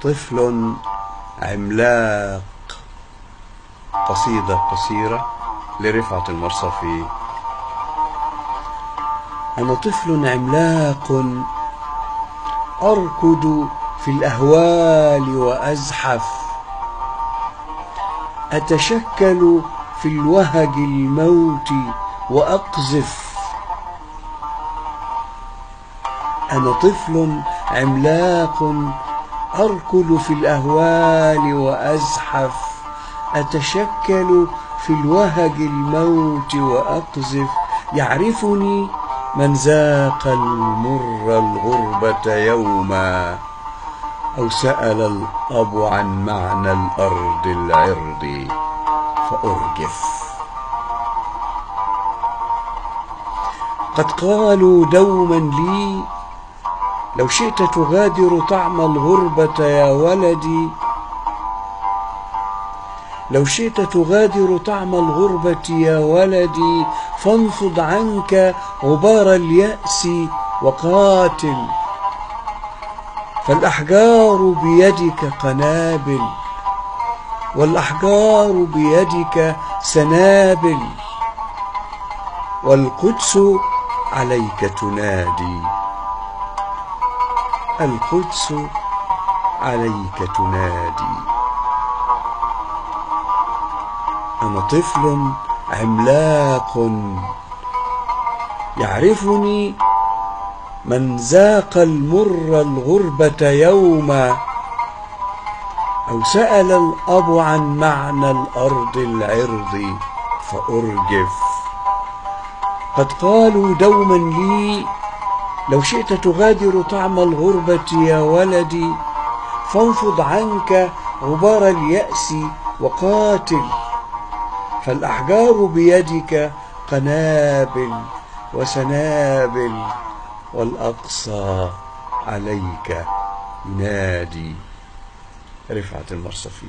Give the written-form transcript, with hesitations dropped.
طفل عملاق. قصيدة قصيرة لرفعت المرصفي. أنا طفل عملاق أركض في الأهوال وأزحف، أتشكل في الوهج الموت وأقذف. أنا طفل عملاق أركض في الأهوال وأزحف، أتشكل في الوهج الموت وأقذف. يعرفني من ذاق المر الغربة يوما، أو سأل الأب عن معنى الأرض العرض فأرجف. قد قالوا دوما لي لو شئت تغادر طعم الغربة يا ولدي، لو شئت تغادر طعم الغربة يا ولدي، فانفض عنك غبار اليأس وقاتل. فالأحجار بيدك قنابل، والأحجار بيدك سنابل، والقدس عليك تنادي، القدس عليك تنادي. أنا طفل عملاق يعرفني من ذاق المر الغربة يوما، أو سأل الأب عن معنى الأرض العرض فأرجف. قد قالوا دوما لي لو شئت تغادر طعم الغربة يا ولدي، فانفض عنك غبار اليأس وقاتل. فالأحجار بيدك قنابل وسنابل، والأقصى عليك ينادي. رفعت المرصفي.